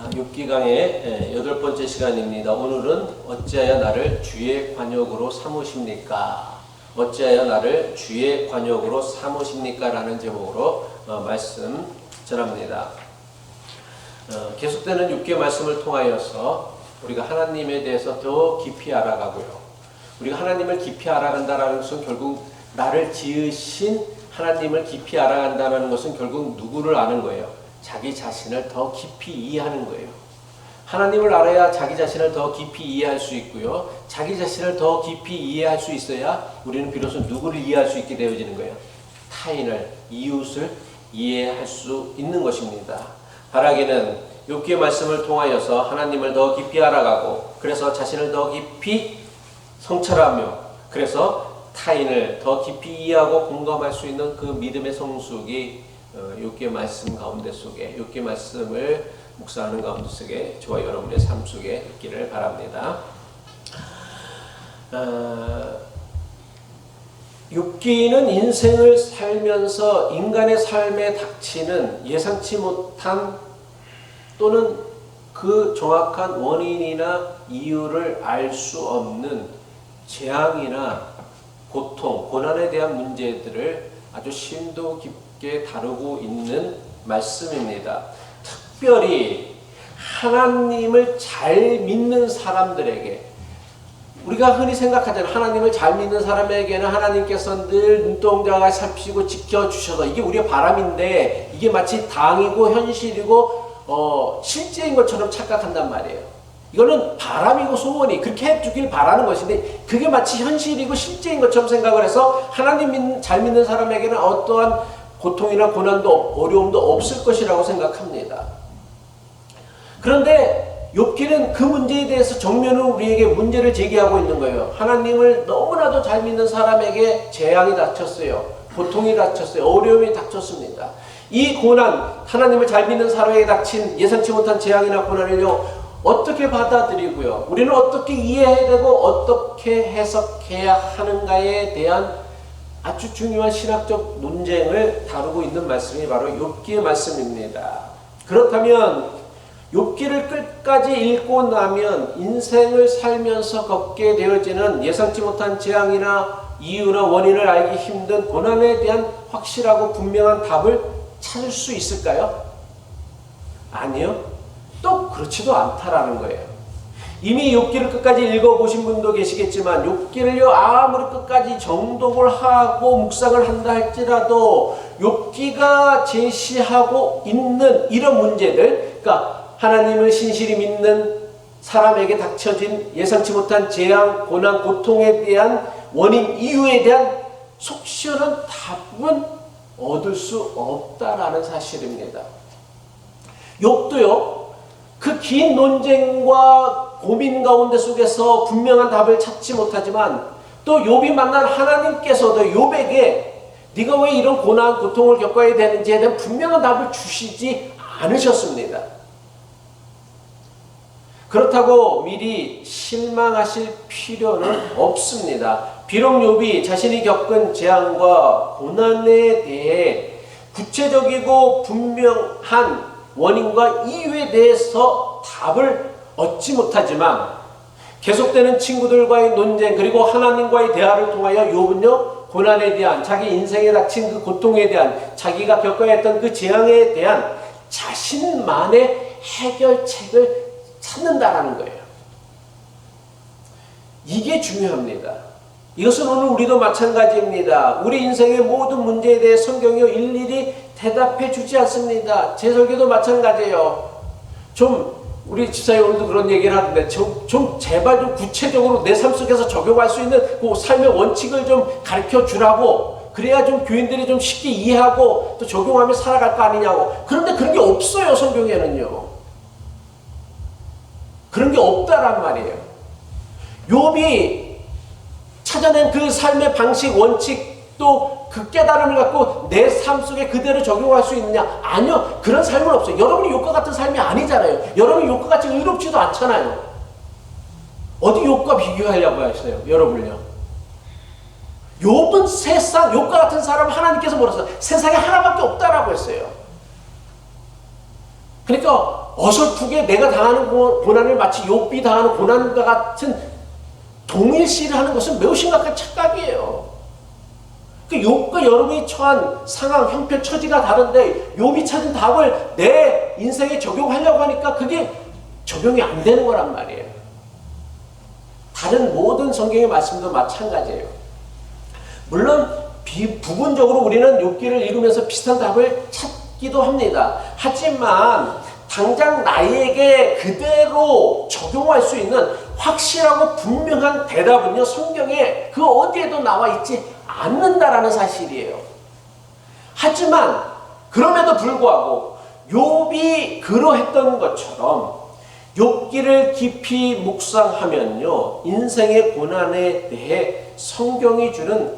욥기 강의 8번째 시간입니다. 오늘은 어찌하여 나를 주의 관역으로 삼으십니까? 어찌하여 나를 주의 관역으로 삼으십니까? 라는 제목으로 말씀 전합니다. 계속되는 욥기의 말씀을 통하여서 우리가 하나님에 대해서 더 깊이 알아가고요. 우리가 하나님을 깊이 알아간다는 것은 결국 나를 지으신 하나님을 깊이 알아간다는 것은 결국 누구를 아는 거예요? 자기 자신을 더 깊이 이해하는 거예요. 하나님을 알아야 자기 자신을 더 깊이 이해할 수 있고요. 자기 자신을 더 깊이 이해할 수 있어야 우리는 비로소 누구를 이해할 수 있게 되어지는 거예요. 타인을, 이웃을 이해할 수 있는 것입니다. 바라기는 욥기의 말씀을 통하여서 하나님을 더 깊이 알아가고, 그래서 자신을 더 깊이 성찰하며, 그래서 타인을 더 깊이 이해하고 공감할 수 있는 그 믿음의 성숙이 욥기의 말씀 가운데 속에, 욥기의 말씀을 묵상하는 가운데 속에 저와 여러분의 삶 속에 있기를 바랍니다. 욥기는 인생을 살면서 인간의 삶에 닥치는 예상치 못한 또는 그 정확한 원인이나 이유를 알 수 없는 재앙이나 고통, 고난에 대한 문제들을 아주 심도 깊게 다루고 있는 말씀입니다. 특별히 하나님을 잘 믿는 사람들에게, 우리가 흔히 생각하잖아요. 하나님을 잘 믿는 사람에게는 하나님께서 늘 눈동자가 살피시고 지켜주셔서, 이게 우리의 바람인데 이게 마치 당이고 현실이고 실제인 것처럼 착각한단 말이에요. 이거는 바람이고 소원이 그렇게 해주길 바라는 것인데, 그게 마치 현실이고 실제인 것처럼 생각을 해서 하나님 잘 믿는 사람에게는 어떠한 고통이나 고난도 어려움도 없을 것이라고 생각합니다. 그런데 욥기는 그 문제에 대해서 정면으로 우리에게 문제를 제기하고 있는 거예요. 하나님을 너무나도 잘 믿는 사람에게 재앙이 닥쳤어요. 고통이 닥쳤어요. 어려움이 닥쳤습니다. 이 고난, 하나님을 잘 믿는 사람에게 닥친 예상치 못한 재앙이나 고난을요, 어떻게 받아들이고요, 우리는 어떻게 이해해야 되고 어떻게 해석해야 하는가에 대한 아주 중요한 신학적 논쟁을 다루고 있는 말씀이 바로 욥기의 말씀입니다. 그렇다면 욥기를 끝까지 읽고 나면 인생을 살면서 겪게 되어지는 예상치 못한 재앙이나 이유나 원인을 알기 힘든 고난에 대한 확실하고 분명한 답을 찾을 수 있을까요? 아니요. 또 그렇지도 않다라는 거예요. 이미 욥기를 끝까지 읽어보신 분도 계시겠지만, 욥기를요 아무리 끝까지 정독을 하고 묵상을 한다 할지라도 욥기가 제시하고 있는 이런 문제들, 그러니까 하나님을 신실히 믿는 사람에게 닥쳐진 예상치 못한 재앙, 고난, 고통에 대한 원인, 이유에 대한 속 시원한 답은 얻을 수 없다라는 사실입니다. 욥도요 그 긴 논쟁과 고민 가운데 속에서 분명한 답을 찾지 못하지만, 또 욥이 만난 하나님께서도 욥에게 네가 왜 이런 고난, 고통을 겪어야 되는지에 대한 분명한 답을 주시지 않으셨습니다. 그렇다고 미리 실망하실 필요는 없습니다. 비록 욥이 자신이 겪은 재앙과 고난에 대해 구체적이고 분명한 원인과 이유에 대해서 답을 얻지 못하지만, 계속되는 친구들과의 논쟁 그리고 하나님과의 대화를 통하여 욥은요 고난에 대한, 자기 인생에 닥친 그 고통에 대한, 자기가 겪어야 했던 그 재앙에 대한 자신만의 해결책을 찾는다라는 거예요. 이게 중요합니다. 이것은 오늘 우리도 마찬가지입니다. 우리 인생의 모든 문제에 대해 성경이 일일이 대답해 주지 않습니다. 제 설교도 마찬가지예요. 우리 집사님 오늘도 그런 얘기를 하는데, 제발 좀 구체적으로 내 삶 속에서 적용할 수 있는 그 삶의 원칙을 좀 가르쳐 주라고, 그래야 좀 교인들이 좀 쉽게 이해하고 또 적용하며 살아갈 거 아니냐고. 그런데 그런 게 없어요, 성경에는요. 그런 게 없다란 말이에요. 욥이 찾아낸 그 삶의 방식, 원칙, 또 그 깨달음을 갖고 내 삶 속에 그대로 적용할 수 있느냐? 아니요. 그런 삶은 없어요. 여러분이 욥과 같은 삶이 아니잖아요. 여러분이 욥과 같이 의롭지도 않잖아요. 어디 욥과 비교하려고 하세요, 여러분요? 욥은 세상, 욥과 같은 사람 하나님께서 뭐라고 했어요? 세상에 하나밖에 없다라고 했어요. 그러니까 어설프게 내가 당하는 고난을 마치 욥이 당하는 고난과 같은 동일시를 하는 것은 매우 심각한 착각이에요. 그 욥과 여러분이 처한 상황, 형편, 처지가 다른데 욥이 찾은 답을 내 인생에 적용하려고 하니까 그게 적용이 안 되는 거란 말이에요. 다른 모든 성경의 말씀도 마찬가지예요. 물론 부분적으로 우리는 욥기를 읽으면서 비슷한 답을 찾기도 합니다. 하지만 당장 나에게 그대로 적용할 수 있는 확실하고 분명한 대답은요, 성경에 그 어디에도 나와 있지 않는다라는 사실이에요. 하지만 그럼에도 불구하고 욥이 그러했던 것처럼 욥기를 깊이 묵상하면요, 인생의 고난에 대해 성경이 주는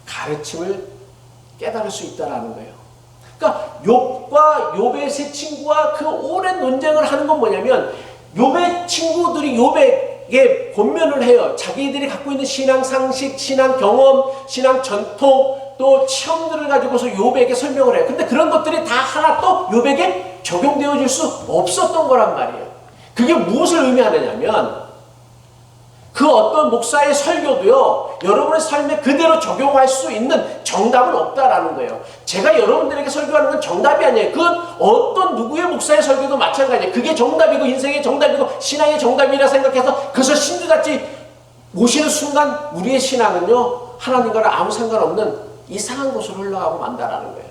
가르침을 깨달을 수 있다는 거예요. 그러니까 욥과 욥의 세 친구와 그 오랜 논쟁을 하는 건 뭐냐면, 욥의 친구들이 욥에게 권면을 해요. 자기들이 갖고 있는 신앙 상식, 신앙 경험, 신앙 전통, 또 체험들을 가지고서 욥에게 설명을 해요. 근데 그런 것들이 다 하나 또 욥에게 적용되어 줄 수 없었던 거란 말이에요. 그게 무엇을 의미하느냐면, 그 어떤 목사의 설교도요, 여러분의 삶에 그대로 적용할 수 있는 정답은 없다라는 거예요. 제가 여러분들에게 설교하는 건 정답이 아니에요. 그건 어떤 누구의 목사의 설교도 마찬가지예요. 그게 정답이고 인생의 정답이고 신앙의 정답이라 생각해서 그것을 신주같이 모시는 순간 우리의 신앙은요, 하나님과는 아무 상관없는 이상한 곳으로 흘러가고 만다라는 거예요.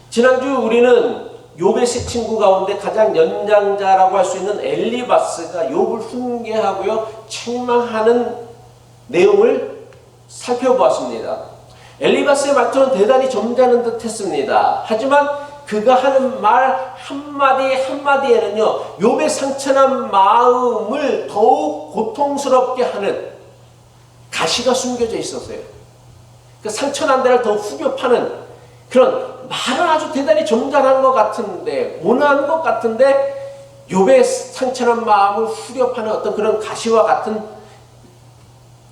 지난주 우리는 욥의 세 친구 가운데 가장 연장자라고 할 수 있는 엘리바스가 욥을 훈계하고요, 책망하는 내용을 살펴보았습니다. 엘리바스의 말투는 대단히 점잖은 듯 했습니다. 하지만 그가 하는 말 한마디 한마디에는요, 욥의 상처난 마음을 더욱 고통스럽게 하는 가시가 숨겨져 있었어요. 그 상처난 데를 더 후벼 파는 그런, 말은 아주 대단히 점잖은 것 같은데, 온화한 것 같은데, 욥의 상처난 마음을 후려파는 어떤 그런 가시와 같은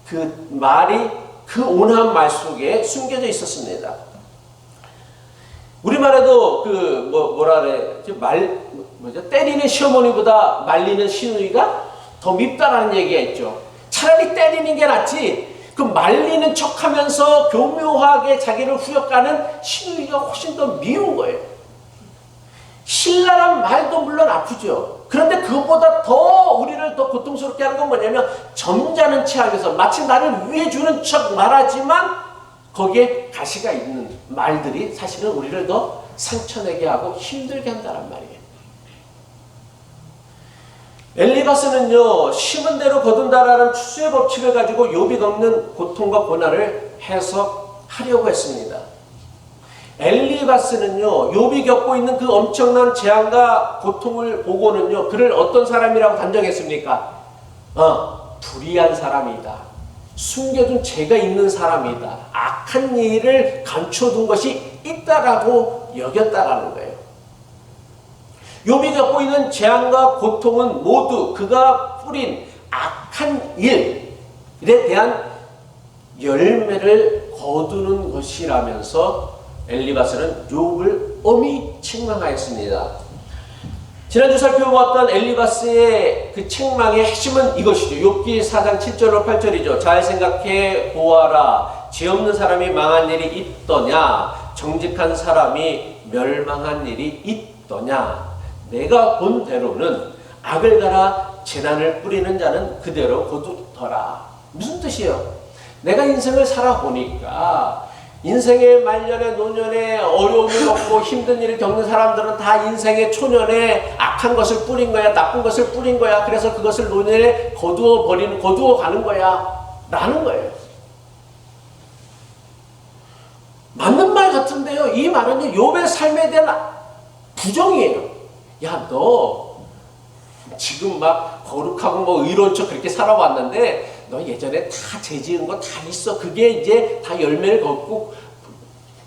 그 말이 그 온화한 말 속에 숨겨져 있었습니다. 우리말에도 때리는 시어머니보다 말리는 시누이가 더 밉다라는 얘기가 있죠. 차라리 때리는 게 낫지, 그 말리는 척하면서 교묘하게 자기를 후려가는 시누이가 훨씬 더 미운 거예요. 신랄한 말도 물론 아프죠. 그런데 그것보다 더 우리를 더 고통스럽게 하는 건 뭐냐면, 점잖은 체하면서 마치 나를 위해 주는 척 말하지만 거기에 가시가 있는 말들이 사실은 우리를 더 상처내게 하고 힘들게 한다는 말이에요. 엘리바스는요, 심은 대로 거둔다라는 추수의 법칙을 가지고 욥이 겪는 고통과 고난을 해석하려고 했습니다. 엘리바스는요, 욥이 겪고 있는 그 엄청난 재앙과 고통을 보고는요, 그를 어떤 사람이라고 단정했습니까? 불의한 사람이다. 숨겨둔 죄가 있는 사람이다. 악한 일을 감춰둔 것이 있다라고 여겼다라는 거예요. 욥이 겪고 있는 재앙과 고통은 모두 그가 뿌린 악한 일에 대한 열매를 거두는 것이라면서 엘리바스는 욥을 엄히 책망하였습니다. 지난주 살펴보았던 엘리바스의 그 책망의 핵심은 이것이죠. 욥기 4장 7절로 8절이죠. 잘 생각해 보아라. 죄 없는 사람이 망한 일이 있더냐? 정직한 사람이 멸망한 일이 있더냐? 내가 본 대로는 악을 갈아 재난을 뿌리는 자는 그대로 거두더라. 무슨 뜻이에요? 내가 인생을 살아보니까 인생의 말년에 노년에 어려움을 겪고 힘든 일을 겪는 사람들은 다 인생의 초년에 악한 것을 뿌린 거야, 나쁜 것을 뿌린 거야. 그래서 그것을 노년에 거두어 가는 거야 라는 거예요. 맞는 말 같은데요, 이 말은요, 욥의 삶에 대한 부정이에요. 야, 너 지금 막 거룩하고 뭐 의로운 척 그렇게 살아왔는데 너 예전에 다 죄지은 거 다 있어. 그게 이제 다 열매를 걷고,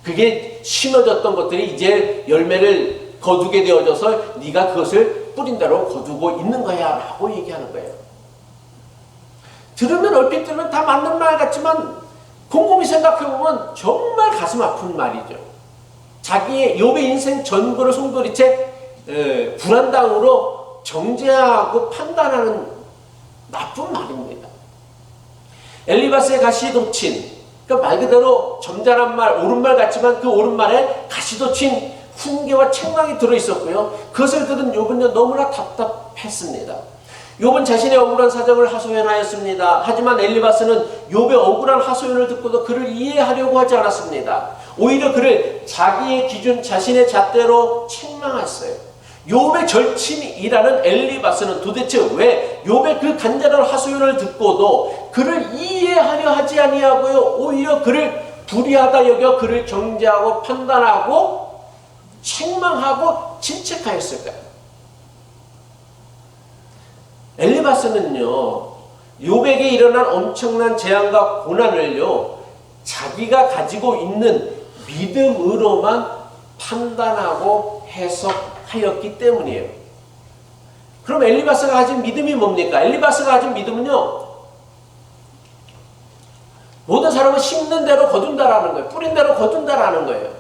그게 심어졌던 것들이 이제 열매를 거두게 되어져서 네가 그것을 뿌린 대로 거두고 있는 거야 라고 얘기하는 거예요. 들으면 얼핏 들으면 다 맞는 말 같지만 곰곰이 생각해보면 정말 가슴 아픈 말이죠. 자기의 욥의 인생 전부를 송두리째 불안당으로 정죄하고 판단하는 나쁜 말입니다. 엘리바스의 가시돋친, 그러니까 말 그대로 점잖은 말, 옳은 말 같지만 그 옳은 말에 가시돋친 훈계와 책망이 들어있었고요. 그것을 들은 욥은요 너무나 답답했습니다. 욥은 자신의 억울한 사정을 하소연하였습니다. 하지만 엘리바스는 욥의 억울한 하소연을 듣고도 그를 이해하려고 하지 않았습니다. 오히려 그를 자기의 기준, 자신의 잣대로 책망했어요. 욥의 절친이라는 엘리바스는 도대체 왜 욥의 그 간절한 하소연을 듣고도 그를 이해하려 하지 아니하고요, 오히려 그를 불의하다 여겨 그를 정죄하고 판단하고 책망하고 질책하였을까요? 엘리바스는요, 욥에게 일어난 엄청난 재앙과 고난을요, 자기가 가지고 있는 믿음으로만 판단하고 해석하였기 때문이에요. 그럼 엘리바스가 가진 믿음이 뭡니까? 엘리바스가 가진 믿음은요, 모든 사람은 심는 대로 거둔다라는 거예요. 뿌린 대로 거둔다라는 거예요.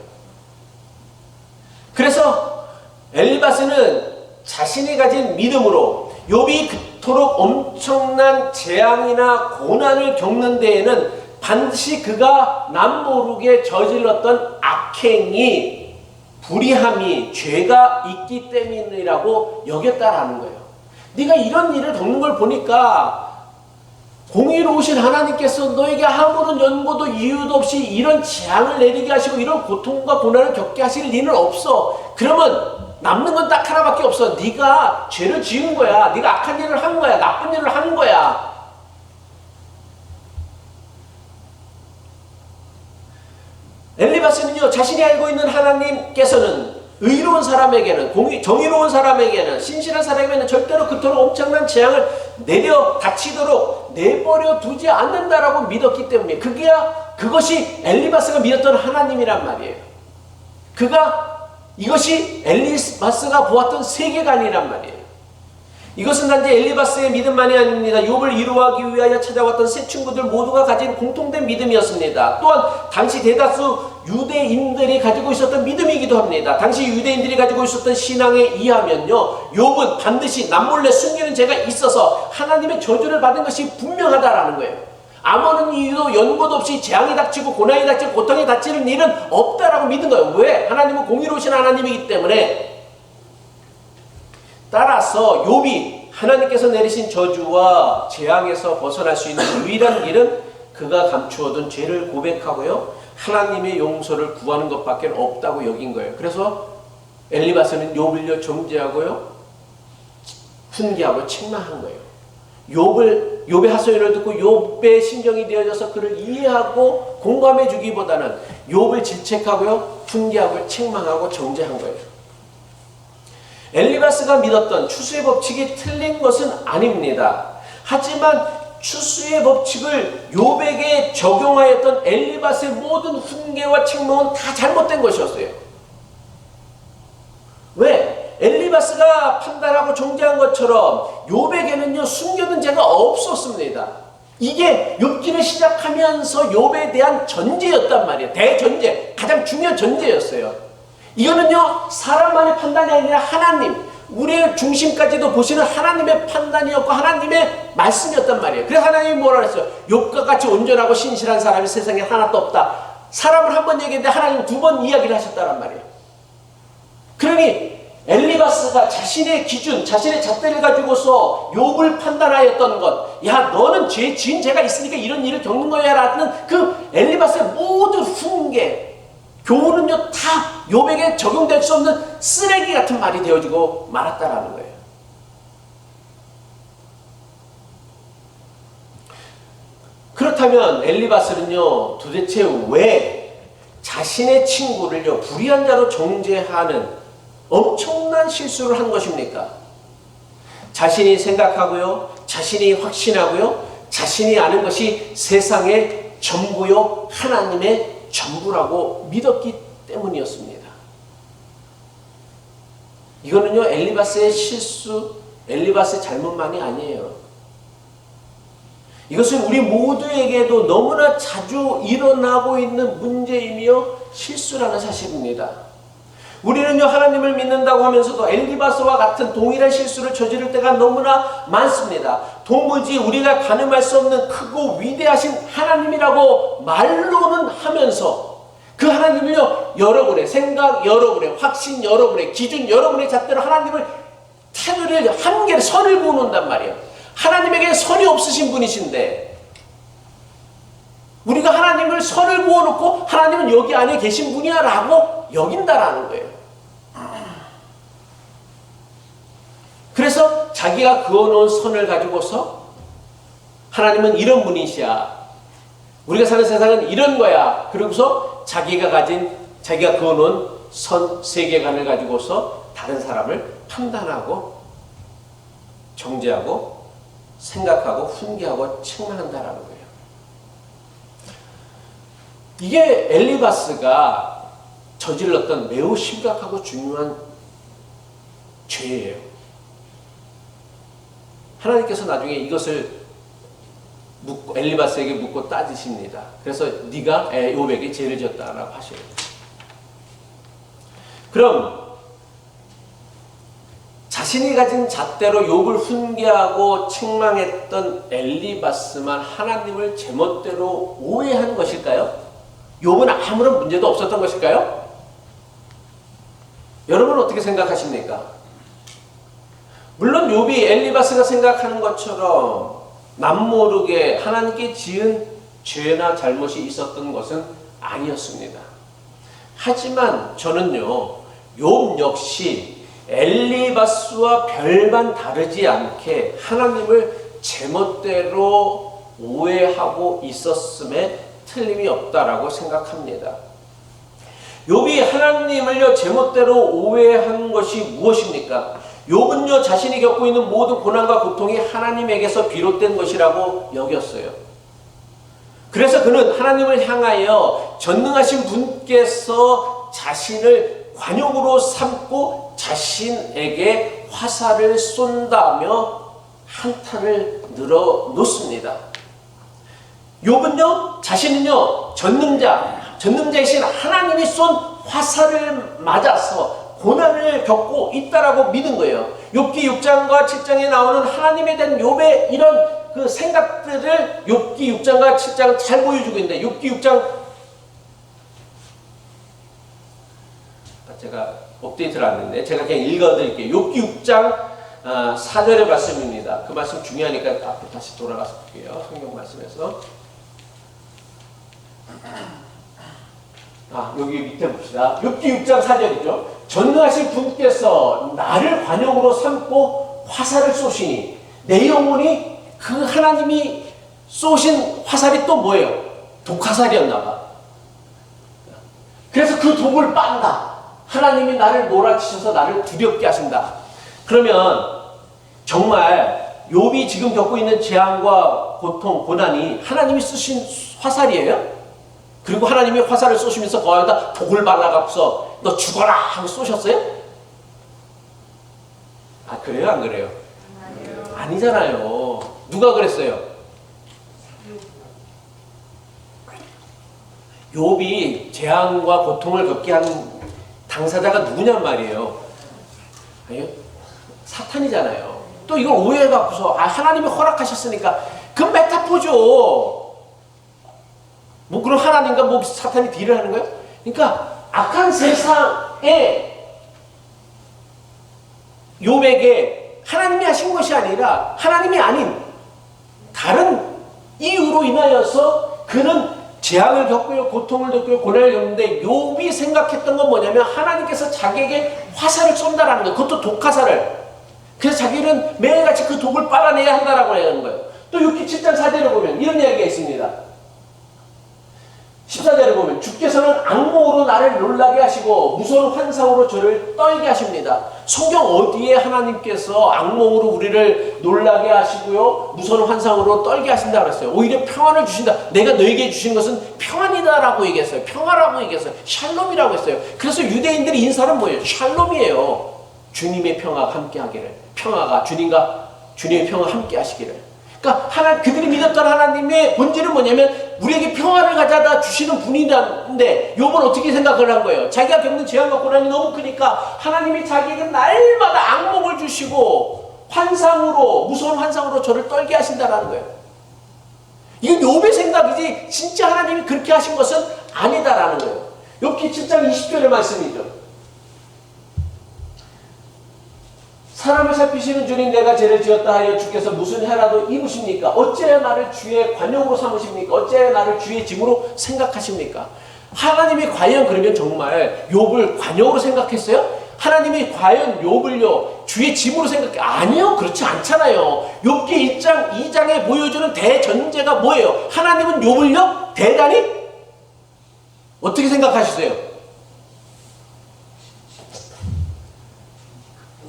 그래서 엘리바스는 자신이 가진 믿음으로 욥이 그토록 엄청난 재앙이나 고난을 겪는 데에는 반드시 그가 남모르게 저질렀던 악행이, 불의함이, 죄가 있기 때문이라고 여겼다라는 거예요. 네가 이런 일을 겪는 걸 보니까 공의로우신 하나님께서 너에게 아무런 연고도 이유도 없이 이런 재앙을 내리게 하시고 이런 고통과 고난을 겪게 하실 리는 없어. 그러면 남는 건 딱 하나밖에 없어. 네가 죄를 지은 거야. 네가 악한 일을 한 거야. 나쁜 일을 한 거야. 엘리바스는요, 자신이 알고 있는 하나님께서는 의로운 사람에게는, 정의로운 사람에게는, 신실한 사람에게는 절대로 그토록 엄청난 재앙을 내려 닥치도록 내버려 두지 않는다라고 믿었기 때문에, 그것이 엘리바스가 믿었던 하나님이란 말이에요. 이것이 엘리바스가 보았던 세계관이란 말이에요. 이것은 단지 엘리바스의 믿음만이 아닙니다. 욥을 위로하기 위하여 찾아왔던 세 친구들 모두가 가진 공통된 믿음이었습니다. 또한 당시 대다수 유대인들이 가지고 있었던 믿음이기도 합니다. 당시 유대인들이 가지고 있었던 신앙에 의하면요, 욥은 반드시 남몰래 숨기는 죄가 있어서 하나님의 저주를 받은 것이 분명하다라는 거예요. 아무런 이유도 연고도 없이 재앙이 닥치고 고난이 닥치고 고통이 닥치는 일은 없다라고 믿은 거예요. 왜? 하나님은 공의로우신 하나님이기 때문에. 따라서 욥이 하나님께서 내리신 저주와 재앙에서 벗어날 수 있는 유일한 길은 그가 감추어둔 죄를 고백하고요, 하나님의 용서를 구하는 것밖에 없다고 여긴 거예요. 그래서 엘리바스는 욥을 정죄하고요, 훈계하고 책망한 거예요. 욥의 하소연을 듣고 욥의 심정이 되어져서 그를 이해하고 공감해 주기보다는 욥을 질책하고요, 훈계하고 책망하고 정죄한 거예요. 엘리바스가 믿었던 추수의 법칙이 틀린 것은 아닙니다. 하지만 추수의 법칙을 욥에게 적용하였던 엘리바스의 모든 훈계와 책망은 다 잘못된 것이었어요. 왜? 엘리바스가 판단하고 정죄한 것처럼 욥에게는요, 숨겨둔 죄가 없었습니다. 이게 욥기를 시작하면서 욥에 대한 전제였단 말이에요. 대전제, 가장 중요한 전제였어요. 이거는요, 사람만의 판단이 아니라 하나님, 우리의 중심까지도 보시는 하나님의 판단이었고 하나님의 말씀이었단 말이에요. 그래서 하나님이 뭐라 그랬어요? 욥과 같이 온전하고 신실한 사람이 세상에 하나도 없다. 사람을 한 번 얘기했는데 하나님 두 번 이야기를 하셨다란 말이에요. 그러니 엘리바스가 자신의 기준, 자신의 잣대를 가지고서 욥을 판단하였던 것, 야, 너는 지은 죄가 있으니까 이런 일을 겪는 거야 라는 그 엘리바스의 모든 훈계, 교훈은요, 다 욥에게 적용될 수 없는 쓰레기 같은 말이 되어지고 말았다라는 거예요. 그렇다면 엘리바스는요, 도대체 왜 자신의 친구를요, 불의한 자로 정죄하는 엄청난 실수를 한 것입니까? 자신이 생각하고요, 자신이 확신하고요, 자신이 아는 것이 세상의 전부요, 하나님의 전부라고 믿었기 때문이었습니다. 이거는요, 엘리바스의 실수, 엘리바스의 잘못만이 아니에요. 이것은 우리 모두에게도 너무나 자주 일어나고 있는 문제이며 실수라는 사실입니다. 우리는요, 하나님을 믿는다고 하면서도 엘리바스와 같은 동일한 실수를 저지를 때가 너무나 많습니다. 도무지 우리가 가늠할 수 없는 크고 위대하신 하나님이라고 말로는 하면서 그 하나님을요, 여러분의 생각, 여러분의 확신, 여러분의 기준, 여러분의 잣대로 하나님을 태도를 한계를 선을 그어놓는단 말이에요. 하나님에게 선이 없으신 분이신데 우리가 하나님을 선을 그어놓고 하나님은 여기 안에 계신 분이야 라고 여긴다라는 거예요. 그래서 자기가 그어놓은 선을 가지고서 하나님은 이런 분이시야, 우리가 사는 세상은 이런 거야, 그러고서 자기가 그어놓은 선 세계관을 가지고서 다른 사람을 판단하고 정죄하고 생각하고 훈계하고 책망한다라는 거예요. 이게 엘리바스가 저질렀던 매우 심각하고 중요한 죄예요. 하나님께서 나중에 이것을 엘리바스에게 묻고 따지십니다. 그래서 네가 욥에게 죄를 졌다라고 하셔요. 그럼 자신이 가진 잣대로 욥을 훈계하고 책망했던 엘리바스만 하나님을 제멋대로 오해한 것일까요? 욥은 아무런 문제도 없었던 것일까요? 여러분은 어떻게 생각하십니까? 물론 욥이 엘리바스가 생각하는 것처럼 남모르게 하나님께 지은 죄나 잘못이 있었던 것은 아니었습니다. 하지만 저는요, 욥 역시 엘리바스와 별반 다르지 않게 하나님을 제멋대로 오해하고 있었음에 틀림이 없다라고 생각합니다. 욥이 하나님을요, 제멋대로 오해한 것이 무엇입니까? 욥은요, 자신이 겪고 있는 모든 고난과 고통이 하나님에게서 비롯된 것이라고 여겼어요. 그래서 그는 하나님을 향하여 전능하신 분께서 자신을 관용으로 삼고 자신에게 화살을 쏜다며 한탄을 늘어놓습니다. 욥은요, 자신은요, 전능자이신 하나님이 쏜 화살을 맞아서 고난을 겪고 있다라고 믿은 거예요. 욥기 6장과 7장에 나오는 하나님에 대한 욥의 이런 그 생각들을 욥기 6장과 7장 잘 보여주고 있는데, 욥기 6장 제가 업데이트를 안 했는데 제가 그냥 읽어드릴게요. 욥기 6장 4절의 말씀입니다. 그 말씀 중요하니까 앞으로 다시 돌아가서 볼게요. 성경 말씀에서 여기 밑에 봅시다. 욥기 6장 4절이죠. 전능하신 분께서 나를 관용으로 삼고 화살을 쏘시니 내 영혼이 그 하나님이 쏘신 화살이 또 뭐예요? 독화살이었나 봐. 그래서 그 독을 빤다. 하나님이 나를 몰아치셔서 나를 두렵게 하신다. 그러면 정말 욥이 지금 겪고 있는 재앙과 고통, 고난이 하나님이 쓰신 화살이에요? 그리고 하나님이 화살을 쏘시면서 거기다 독을 발라갖고서 너 죽어라 하고 쏘셨어요? 그래요? 안 그래요? 아니잖아요. 누가 그랬어요? 욥이 재앙과 고통을 겪게 한 당사자가 누구냔 말이에요. 아니요? 사탄이잖아요. 또 이걸 오해해갖고서 하나님이 허락하셨으니까 그건 메타포죠. 뭐 그럼 하나님과 뭐 사탄이 딜을 하는 거예요? 그러니까 악한 세상에 욥에게 하나님이 하신 것이 아니라 하나님이 아닌 다른 이유로 인하여서 그는 재앙을 겪고요, 고통을 겪고요, 고난을 겪는데 욥이 생각했던 건 뭐냐면 하나님께서 자기에게 화살을 쏜다라는 거예요. 그것도 독화살을. 그래서 자기는 매일같이 그 독을 빨아내야 한다라고 하는 거예요. 또 6기 7장 4절을 보면 이런 이야기가 있습니다. 14절을 보면 주께서는 악몽으로 나를 놀라게 하시고 무서운 환상으로 저를 떨게 하십니다. 성경 어디에 하나님께서 악몽으로 우리를 놀라게 하시고요, 무서운 환상으로 떨게 하신다 그랬어요? 오히려 평안을 주신다. 내가 너에게 주신 것은 평안이다라고 얘기했어요. 평화라고 얘기했어요. 샬롬이라고 했어요. 그래서 유대인들의 인사는 뭐예요? 샬롬이에요. 주님의 평화가 함께 하기를. 평화가 주님과 주님의 평화 함께 하시기를. 그러니까 그들이 믿었던 하나님의 본질은 뭐냐면 우리에게 평화를 가져다 주시는 분이란데 욥은 어떻게 생각을 한 거예요? 자기가 겪는 재앙과 고난이 너무 크니까 하나님이 자기에게 날마다 악몽을 주시고 환상으로, 무서운 환상으로 저를 떨게 하신다는 거예요. 이건 욥의 생각이지 진짜 하나님이 그렇게 하신 것은 아니다라는 거예요. 욥기 7장 20절의 말씀이죠. 사람을 살피시는 주님, 내가 죄를 지었다 하여 주께서 무슨 해라도 입으십니까? 어찌하여 나를 주의 관용으로 삼으십니까? 어찌하여 나를 주의 짐으로 생각하십니까? 하나님이 과연 그러면 정말 욥을 관용으로 생각했어요? 하나님이 과연 욥을요 주의 짐으로 생각해? 아니요, 그렇지 않잖아요. 욥기 1장 2장에 보여주는 대전제가 뭐예요? 하나님은 욥을요 대단히 어떻게 생각하시세요?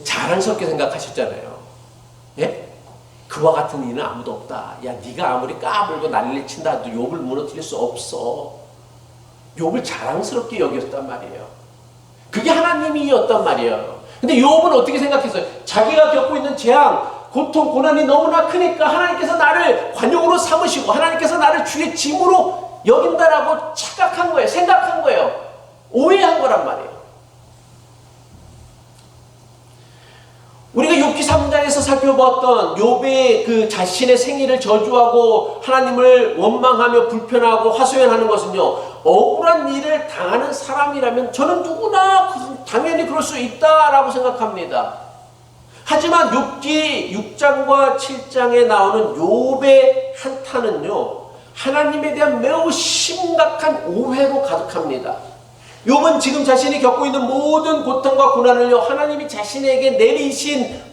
자랑스럽게 생각하셨잖아요. 예? 그와 같은 이는 아무도 없다. 야, 네가 아무리 까불고 난리를 친다 해도 욥을 무너뜨릴 수 없어. 욥을 자랑스럽게 여겼단 말이에요. 그게 하나님이었단 말이에요. 근데 욥은 어떻게 생각했어요? 자기가 겪고 있는 재앙, 고통, 고난이 너무나 크니까 하나님께서 나를 관용으로 삼으시고 하나님께서 나를 주의 짐으로 여긴다라고 착각한 거예요. 생각한 거예요. 오해한 거란 말이에요. 우리가 욥기 3장에서 살펴보았던 욥의 그 자신의 생일을 저주하고 하나님을 원망하며 불편하고 하소연하는 것은요, 억울한 일을 당하는 사람이라면 저는 누구나 당연히 그럴 수 있다라고 생각합니다. 하지만 욥기 6장과 7장에 나오는 욥의 한탄은요, 하나님에 대한 매우 심각한 오해로 가득합니다. 욥은 지금 자신이 겪고 있는 모든 고통과 고난을요 하나님이 자신에게 내리신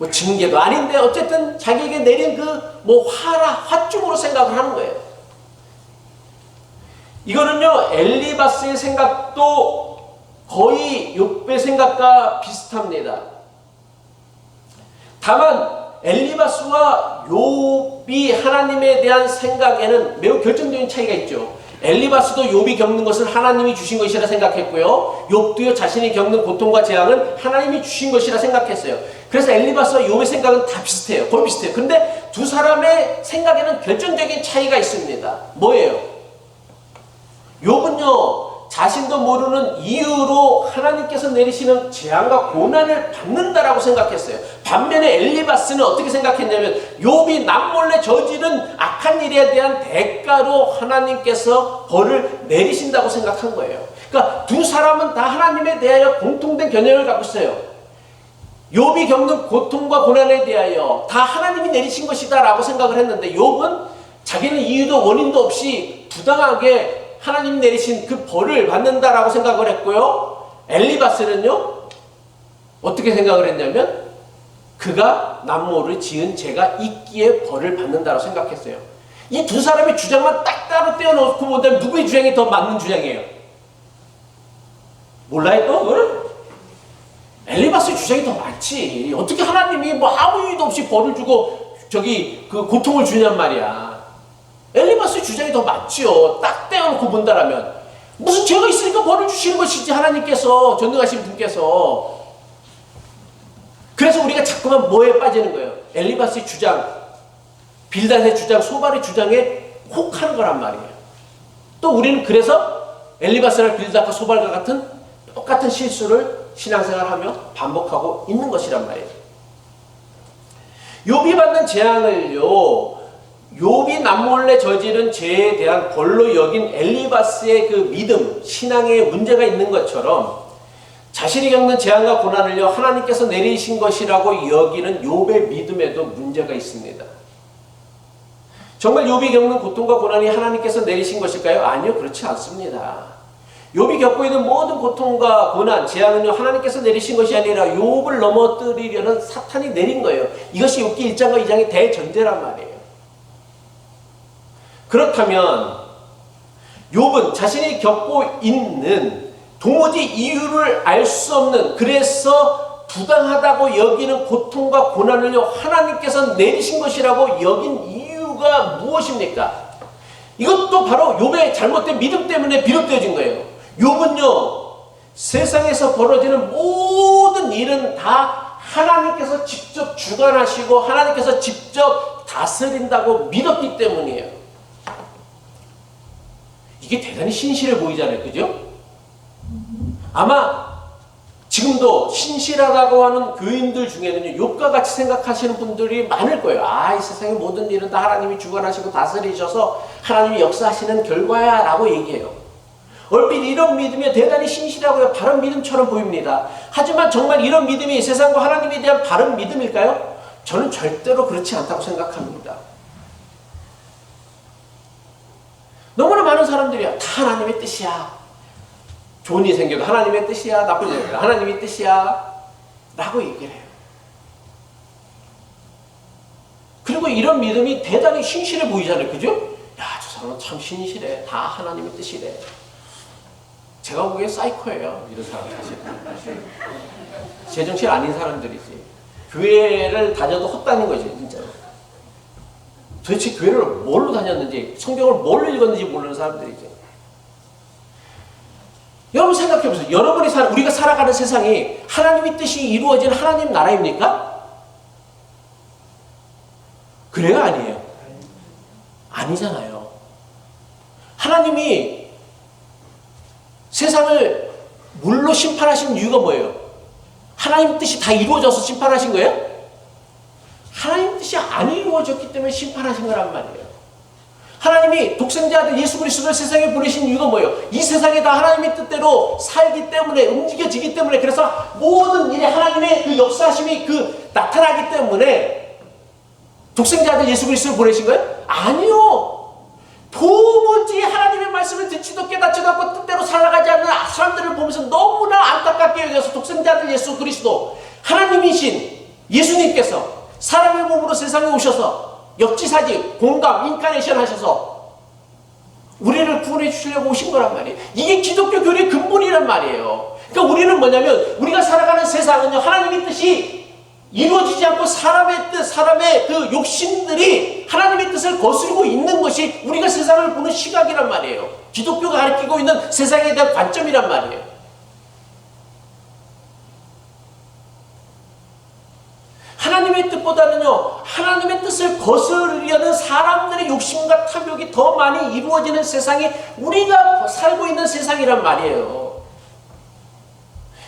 징계도 아닌데 어쨌든 자기에게 내린 그 화중으로 생각을 하는 거예요. 이거는요 엘리바스의 생각도 거의 욥의 생각과 비슷합니다. 다만 엘리바스와 욥이 하나님에 대한 생각에는 매우 결정적인 차이가 있죠. 엘리바스도 욥이 겪는 것은 하나님이 주신 것이라 생각했고요. 욥도요 자신이 겪는 고통과 재앙은 하나님이 주신 것이라 생각했어요. 그래서 엘리바스와 욥의 생각은 다 비슷해요. 거의 비슷해요. 근데 두 사람의 생각에는 결정적인 차이가 있습니다. 뭐예요? 욥은요 자신도 모르는 이유로 하나님께서 내리시는 재앙과 고난을 받는다라고 생각했어요. 반면에 엘리바스는 어떻게 생각했냐면 욥이 남몰래 저지른 악한 일에 대한 대가로 하나님께서 벌을 내리신다고 생각한 거예요. 그러니까 두 사람은 다 하나님에 대하여 공통된 개념을 갖고 있어요. 욥이 겪는 고통과 고난에 대하여 다 하나님이 내리신 것이다 라고 생각을 했는데 욥은 자기는 이유도 원인도 없이 부당하게 하나님이 내리신 그 벌을 받는다라고 생각을 했고요. 엘리바스는요 어떻게 생각을 했냐면 그가 남모를 지은 죄가 있기에 벌을 받는다고 생각했어요. 이 두 사람의 주장만 딱 따로 떼어놓고 보면 누구의 주장이 더 맞는 주장이에요? 몰라요 또? 그거는? 엘리바스의 주장이 더 많지. 어떻게 하나님이 아무 이유도 없이 벌을 주고 그 고통을 주냔 말이야. 엘리바스의 주장이 더 맞지요. 딱 떼어놓고 본다라면 무슨 죄가 있으니까 벌을 주시는 것이지 하나님께서, 전능하신 분께서. 그래서 우리가 자꾸만 뭐에 빠지는 거예요? 엘리바스의 주장, 빌닷의 주장, 소발의 주장에 혹하는 거란 말이에요. 또 우리는 그래서 엘리바스나 빌닷과 소발과 같은 똑같은 실수를 신앙생활하며 반복하고 있는 것이란 말이에요. 욥이 받는 재앙을요 욥이 남몰래 저지른 죄에 대한 벌로 여긴 엘리바스의 그 믿음, 신앙에 문제가 있는 것처럼 자신이 겪는 재앙과 고난을요 하나님께서 내리신 것이라고 여기는 욥의 믿음에도 문제가 있습니다. 정말 욥이 겪는 고통과 고난이 하나님께서 내리신 것일까요? 아니요, 그렇지 않습니다. 욥이 겪고 있는 모든 고통과 고난, 재앙은요 하나님께서 내리신 것이 아니라 욥을 넘어뜨리려는 사탄이 내린 거예요. 이것이 욥기 1장과 2장의 대전제란 말이에요. 그렇다면 욥은 자신이 겪고 있는 도무지 이유를 알 수 없는, 그래서 부당하다고 여기는 고통과 고난을요 하나님께서 내리신 것이라고 여긴 이유가 무엇입니까? 이것도 바로 욥의 잘못된 믿음 때문에 비롯되어진 거예요. 욥은요 세상에서 벌어지는 모든 일은 다 하나님께서 직접 주관하시고 하나님께서 직접 다스린다고 믿었기 때문이에요. 이게 대단히 신실해 보이잖아요. 그죠? 아마 지금도 신실하다고 하는 교인들 중에는요, 욥과 같이 생각하시는 분들이 많을 거예요. 아, 이 세상의 모든 일은 다 하나님이 주관하시고 다스리셔서 하나님이 역사하시는 결과야 라고 얘기해요. 얼핏 이런 믿음이 대단히 신실하고요, 바른 믿음처럼 보입니다. 하지만 정말 이런 믿음이 세상과 하나님에 대한 바른 믿음일까요? 저는 절대로 그렇지 않다고 생각합니다. 너무나 많은 사람들이야, 다 하나님의 뜻이야. 좋은 일이 생겨도 하나님의 뜻이야, 나쁜 일이 생겨도 하나님의 뜻이야 라고 얘기를 해요. 그리고 이런 믿음이 대단히 신실해 보이잖아요. 그죠? 야, 저 사람은 참 신실해. 다 하나님의 뜻이래. 제가 보기엔 사이코예요, 이런 사람 사실. 제정신 아닌 사람들이지. 교회를 다녀도 헛다닌 거지, 진짜. 도대체 교회를 뭘로 다녔는지, 성경을 뭘로 읽었는지 모르는 사람들이지. 여러분 생각해보세요. 우리가 살아가는 세상이 하나님의 뜻이 이루어진 하나님 나라입니까? 그래요? 아니에요? 아니잖아요. 하나님이 세상을 물로 심판하신 이유가 뭐예요? 하나님 뜻이 다 이루어져서 심판하신 거예요? 하나님 뜻이 안 이루어졌기 때문에 심판하신 거란 말이에요. 하나님이 독생자 아들 예수 그리스도를 세상에 보내신 이유가 뭐예요? 이 세상에 다 하나님의 뜻대로 살기 때문에, 움직여지기 때문에, 그래서 모든 일에 하나님의 그 역사심이 나타나기 때문에 독생자 아들 예수 그리스도를 보내신 거예요? 아니요. 도무지 하나님의 말씀을 듣지도 깨닫지도 않고 뜻대로 살아가지 않는 사람들을 보면서 너무나 안타깝게 여겨서 독생자 아들 예수 그리스도, 하나님이신 예수님께서 사람의 몸으로 세상에 오셔서 역지사지, 공감, 인카네이션 하셔서 우리를 구원해 주시려고 오신 거란 말이에요. 이게 기독교 교리의 근본이란 말이에요. 그러니까 우리는 뭐냐면, 우리가 살아가는 세상은요, 하나님의 뜻이 이루어지지 않고 사람의 뜻, 사람의 그 욕심들이 하나님의 뜻을 거스르고 있는 것이 우리가 세상을 보는 시각이란 말이에요. 기독교가 가르치고 있는 세상에 대한 관점이란 말이에요. 하나님의 뜻보다는요, 하나님의 뜻을 거스르려는 사람들의 욕심과 탐욕이 더 많이 이루어지는 세상이 우리가 살고 있는 세상이란 말이에요.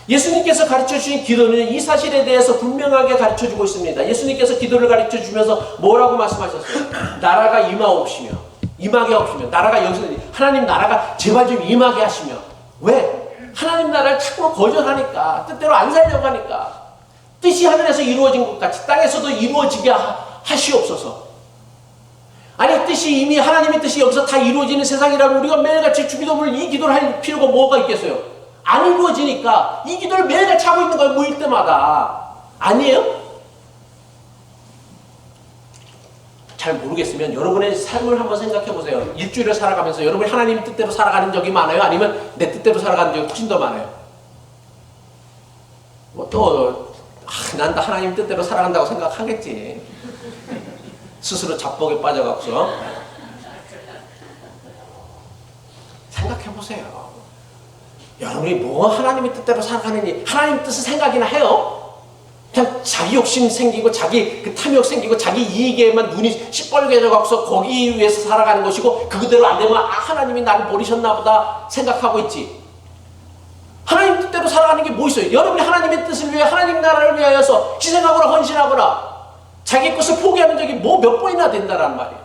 예수님께서 가르쳐주신 기도는 이 사실에 대해서 분명하게 가르쳐주고 있습니다. 예수님께서 기도를 가르쳐주면서 뭐라고 말씀하셨어요? 나라가 임하옵시며, 임하게 하옵시며, 나라가 여기서, 하나님 나라가 제발 좀 임하게 하시며. 왜? 하나님 나라를 자꾸 거절하니까, 뜻대로 안 살려고 하니까. 뜻이 하늘에서 이루어진 것 같이 땅에서도 이루어지게 하시옵소서. 아니, 뜻이 이미 하나님의 뜻이 여기서 다 이루어지는 세상이라면 우리가 매일같이 주기도문을 이 기도를 할 필요가 뭐가 있겠어요? 안 이루어지니까 이 기도를 매일같이 하고 있는 거예요. 모일 때마다. 아니에요? 잘 모르겠으면 여러분의 삶을 한번 생각해 보세요. 일주일을 살아가면서 여러분이 하나님 뜻대로 살아가는 적이 많아요? 아니면 내 뜻대로 살아가는 적이 훨씬 더 많아요? 난 다 하나님 뜻대로 살아간다고 생각하겠지. 스스로 잡복에 빠져갖고서. 생각해보세요. 여러분이 뭐 하나님의 뜻대로 살아가느니, 하나님 뜻을 생각이나 해요? 그냥 자기 욕심 생기고, 자기 그 탐욕 생기고, 자기 이익에만 눈이 시뻘개져갖고서 거기 위해서 살아가는 것이고, 그대로 안 되면 하나님이 나를 버리셨나 보다 생각하고 있지. 하나님 뜻대로 살아가는 게 뭐 있어요? 여러분이 하나님의 뜻을 위해, 하나님 나라를 위하여서 희생하거나 헌신하거나 자기 것을 포기하는 적이 뭐 몇 번이나 된다는 말이에요.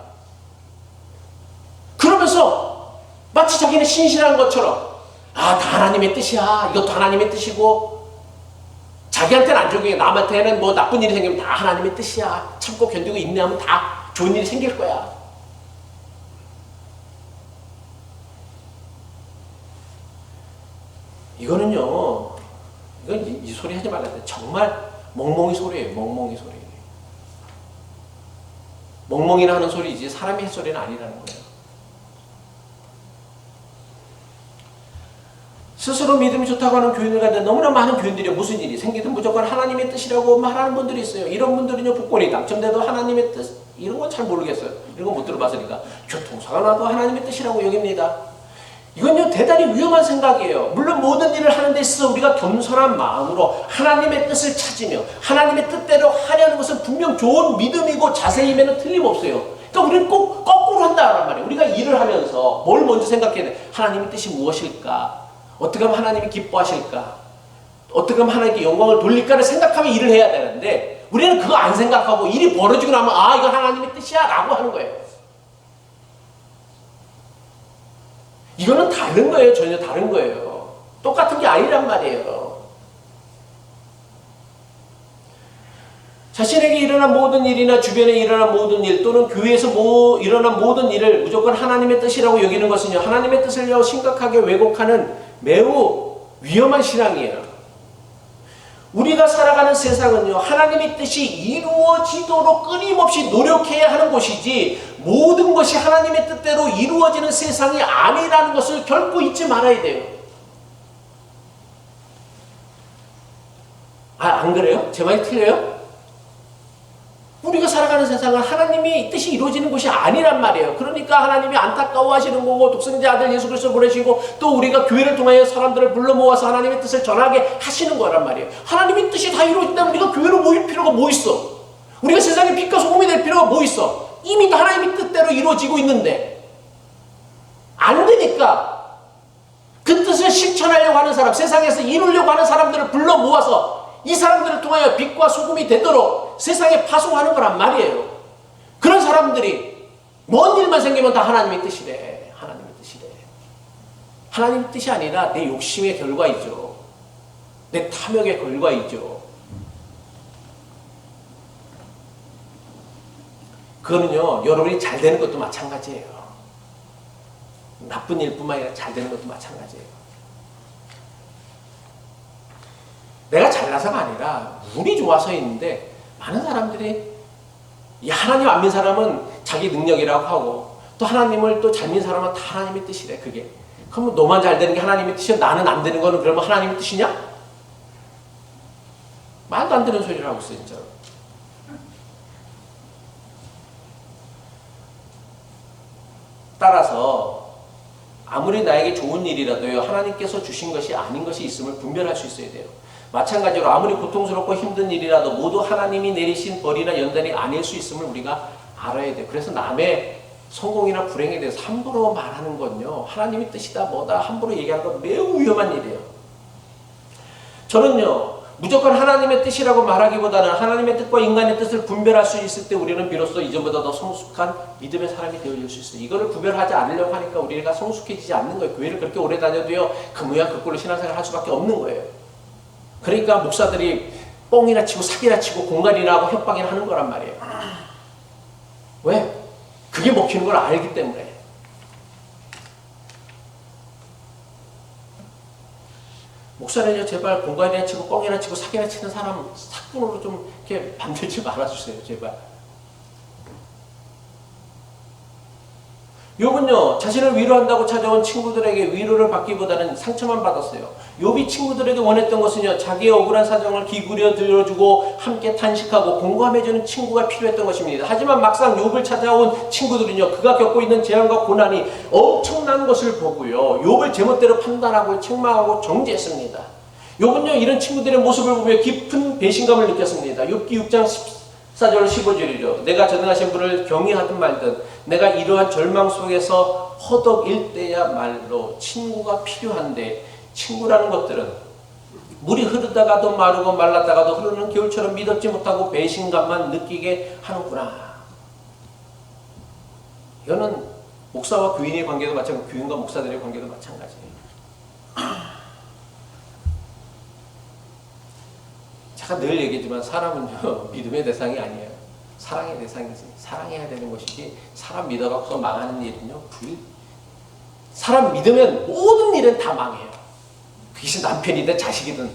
그러면서 마치 자기는 신실한 것처럼, 다 하나님의 뜻이야, 이것도 하나님의 뜻이고, 자기한테는 안 좋게, 남한테는 뭐 나쁜 일이 생기면 다 하나님의 뜻이야, 참고 견디고 인내하면 다 좋은 일이 생길 거야. 이거는요, 이건 이 소리 하지 말라는데 정말 멍멍이 소리예요. 멍멍이 소리. 멍멍이나 하는 소리지 사람이 할 소리는 아니라는 거예요. 스스로 믿음이 좋다고 하는 교인들 가운데 너무나 많은 교인들이 무슨 일이 생기든 무조건 하나님의 뜻이라고 말하는 분들이 있어요. 이런 분들은요, 복권이 당첨돼도 하나님의 뜻, 이런 건 잘 모르겠어요. 이런 거 못 들어봤으니까. 교통사가 나도 하나님의 뜻이라고 여깁니다. 이건요, 대단히 위험한 생각이에요. 물론 모든 일을 하는 데 있어서 우리가 겸손한 마음으로 하나님의 뜻을 찾으며 하나님의 뜻대로 하려는 것은 분명 좋은 믿음이고 자세임에는 틀림없어요. 그러니까 우리는 꼭 거꾸로 한다는 말이에요. 우리가 일을 하면서 뭘 먼저 생각해야 돼? 하나님의 뜻이 무엇일까? 어떻게 하면 하나님이 기뻐하실까? 어떻게 하면 하나님께 영광을 돌릴까를 생각하며 일을 해야 되는데 우리는 그거 안 생각하고 일이 벌어지고 나면 아 이거 하나님의 뜻이야 라고 하는 거예요. 이거는 다른 거예요. 전혀 다른 거예요. 똑같은 게 아니란 말이에요. 자신에게 일어난 모든 일이나 주변에 일어난 모든 일 또는 교회에서 일어난 모든 일을 무조건 하나님의 뜻이라고 여기는 것은요. 하나님의 뜻을 심각하게 왜곡하는 매우 위험한 신앙이에요. 우리가 살아가는 세상은요. 하나님의 뜻이 이루어지도록 끊임없이 노력해야 하는 곳이지 모든 것이 하나님의 뜻대로 이루어지는 세상이 아니라는 것을 결코 잊지 말아야 돼요. 안 그래요? 제 말이 틀려요? 우리가 살아가는 세상은 하나님이 뜻이 이루어지는 곳이 아니란 말이에요. 그러니까 하나님이 안타까워하시는 거고 독생자 아들 예수 그리스도를 보내시고 또 우리가 교회를 통하여 사람들을 불러 모아서 하나님의 뜻을 전하게 하시는 거란 말이에요. 하나님의 뜻이 다 이루어진다면 우리가 교회로 모일 필요가 뭐 있어? 우리가 세상의 빛과 소금이 될 필요가 뭐 있어? 이미 다 하나님의 뜻대로 이루어지고 있는데 안 되니까 그 뜻을 실천하려고 하는 사람, 세상에서 이루려고 하는 사람들을 불러 모아서 이 사람들을 통하여 빛과 소금이 되도록 세상에 파송하는 거란 말이에요. 그런 사람들이 뭔 일만 생기면 다 하나님의 뜻이래. 하나님의 뜻이래. 하나님의 뜻이 아니라 내 욕심의 결과이죠. 내 탐욕의 결과이죠. 그거는요. 여러분이 잘 되는 것도 마찬가지예요. 나쁜 일뿐만 아니라 잘 되는 것도 마찬가지예요. 내가 잘나서가 아니라 운이 좋아서 있는데 많은 사람들이 하나님 안 믿는 사람은 자기 능력이라고 하고 또 하나님을 또 잘 믿는 사람은 다 하나님의 뜻이래. 그게 그러면 너만 잘 되는 게 하나님의 뜻이야? 나는 안 되는 거는 그러면 하나님의 뜻이냐? 말도 안 되는 소리를 하고 있어 진짜. 따라서 아무리 나에게 좋은 일이라도요 하나님께서 주신 것이 아닌 것이 있음을 분별할 수 있어야 돼요. 마찬가지로 아무리 고통스럽고 힘든 일이라도 모두 하나님이 내리신 벌이나 연단이 아닐 수 있음을 우리가 알아야 돼요. 그래서 남의 성공이나 불행에 대해서 함부로 말하는 건요 하나님의 뜻이다 뭐다 함부로 얘기하는 건 매우 위험한 일이에요. 저는요 무조건 하나님의 뜻이라고 말하기보다는 하나님의 뜻과 인간의 뜻을 분별할 수 있을 때 우리는 비로소 이전보다 더 성숙한 믿음의 사람이 되어질 수 있어요. 이거를 구별하지 않으려고 하니까 우리가 성숙해지지 않는 거예요. 교회를 그렇게 오래 다녀도요 그 모양 그 꼴로 신앙생활을 할 수밖에 없는 거예요. 그러니까 목사들이 뻥이나 치고 사기나 치고 공갈이나 하고 협박이나 하는 거란 말이에요. 왜? 그게 먹히는 걸 알기 때문에. 목사는요 제발 공갈이나 치고 뻥이나 치고 사기나 치는 사람 사건으로 좀 이렇게 만들지 말아주세요. 제발. 욥은요 자신을 위로한다고 찾아온 친구들에게 위로를 받기보다는 상처만 받았어요. 욥이 친구들에게 원했던 것은요 자기의 억울한 사정을 기울여 들어주고 함께 탄식하고 공감해주는 친구가 필요했던 것입니다. 하지만 막상 욥을 찾아온 친구들은요 그가 겪고 있는 재앙과 고난이 엄청난 것을 보고요 욥을 제멋대로 판단하고 책망하고 정죄했습니다. 욥은요 이런 친구들의 모습을 보며 깊은 배신감을 느꼈습니다. 욥기 6장 14절 15절이죠. 내가 전능하신 분을 경외하든 말든 내가 이러한 절망 속에서 허덕일 때야말로 친구가 필요한데 친구라는 것들은 물이 흐르다가도 마르고 말랐다가도 흐르는 겨울처럼 믿었지 못하고 배신감만 느끼게 하는구나. 이거는 목사와 교인의 관계도 마찬가지고 교인과 목사들의 관계도 마찬가지예요. 제가 늘 얘기하지만 사람은요 믿음의 대상이 아니에요. 사랑의 대상이지. 사랑해야 되는 것이지 사람 믿어갖고 망하는 일은요 사람 믿으면 모든 일은 다 망해요. 그것이 남편이든 자식이든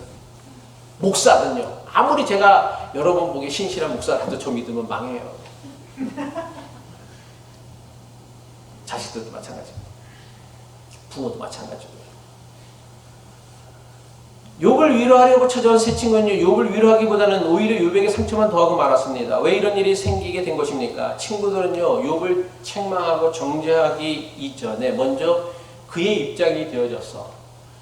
목사든요 아무리 제가 여러 번 보기 신실한 목사라도 저 믿으면 망해요. 자식들도 마찬가지고 부모도 마찬가지고요. 욥을 위로하려고 찾아온 세 친구는요 욥을 위로하기보다는 오히려 욥에게 상처만 더하고 말았습니다. 왜 이런 일이 생기게 된 것입니까? 친구들은요 욥을 책망하고 정죄하기 이전에 먼저 그의 입장이 되어져서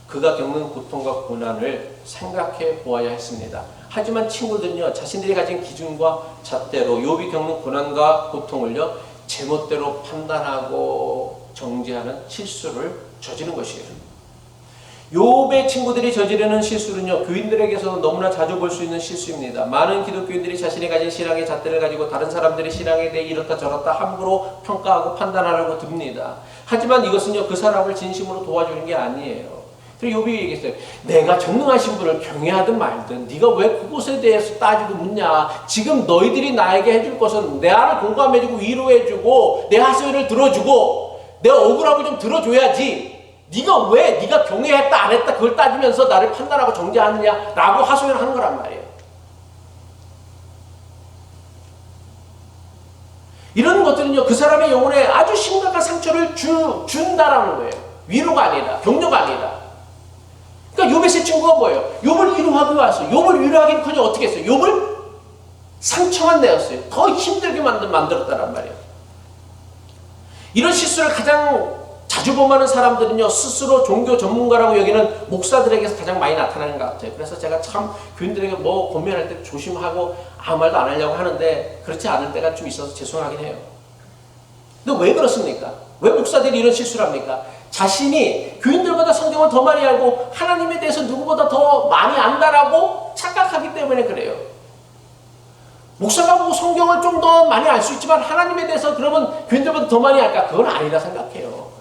그가 겪는 고통과 고난을 생각해 보아야 했습니다. 하지만 친구들은요 자신들이 가진 기준과 잣대로 욥이 겪는 고난과 고통을요 제멋대로 판단하고 정죄하는 실수를 저지른 것이에요. 욥의 친구들이 저지르는 실수는요, 교인들에게서 너무나 자주 볼 수 있는 실수입니다. 많은 기독교인들이 자신이 가진 신앙의 잣대를 가지고 다른 사람들의 신앙에 대해 이렇다 저렇다 함부로 평가하고 판단하려고 듭니다. 하지만 이것은요, 그 사람을 진심으로 도와주는 게 아니에요. 그리고 욥이 얘기했어요. 내가 전능하신 분을 경외하든 말든 네가 왜 그것에 대해서 따지고 묻냐. 지금 너희들이 나에게 해줄 것은 내 안을 공감해주고 위로해주고 내 하소연을 들어주고 내 억울함을 좀 들어줘야지. 네가 경외했다 안 했다 그걸 따지면서 나를 판단하고 정죄하느냐라고 하소연하는 거란 말이에요. 이런 것들은요, 그 사람의 영혼에 아주 심각한 상처를 준다라는 거예요. 위로가 아니라, 격려가 아니라. 그러니까 욥의 세 친구가 뭐예요? 욥을 위로하기 위해서, 욥을 위로하기는커녕 어떻게 했어요? 욥을 상처만 내었어요. 더 힘들게 만들었다란 말이에요. 이런 실수를 가장 자주 범하는 사람들은요, 스스로 종교 전문가라고 여기는 목사들에게서 가장 많이 나타나는 것 같아요. 그래서 제가 참 교인들에게 뭐 권면할 때 조심하고 아무 말도 안 하려고 하는데 그렇지 않을 때가 좀 있어서 죄송하긴 해요. 근데 왜 그렇습니까? 왜 목사들이 이런 실수를 합니까? 자신이 교인들보다 성경을 더 많이 알고 하나님에 대해서 누구보다 더 많이 안다라고 착각하기 때문에 그래요. 목사가 보고 성경을 좀 더 많이 알 수 있지만 하나님에 대해서 그러면 교인들보다 더 많이 알까? 그건 아니라 생각해요.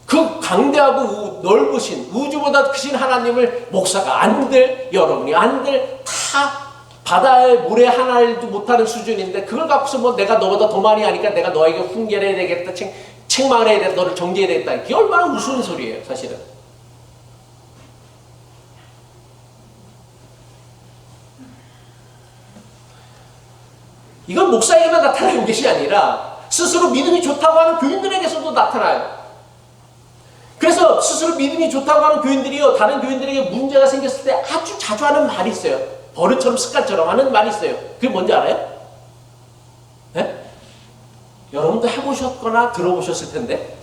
그 강대하고 넓으신 우주보다 크신 하나님을 목사가 안들, 여러분이 안들, 다 바다의 모래 하나도 못하는 수준인데 그걸 갖고서 뭐 내가 너보다 더 많이 하니까 내가 너에게 훈계를 해야 되겠다, 책망을 해야 되겠다, 너를 정죄해야 되겠다. 이게 얼마나 우스운 소리예요, 사실은. 이건 목사에게만 나타나는 것이 아니라 스스로 믿음이 좋다고 하는 교인들에게서도 나타나요. 그래서 스스로 믿음이 좋다고 하는 교인들이요, 다른 교인들에게 문제가 생겼을 때 아주 자주 하는 말이 있어요. 버릇처럼 습관처럼 하는 말이 있어요. 그게 뭔지 알아요? 네? 여러분도 해보셨거나 들어보셨을 텐데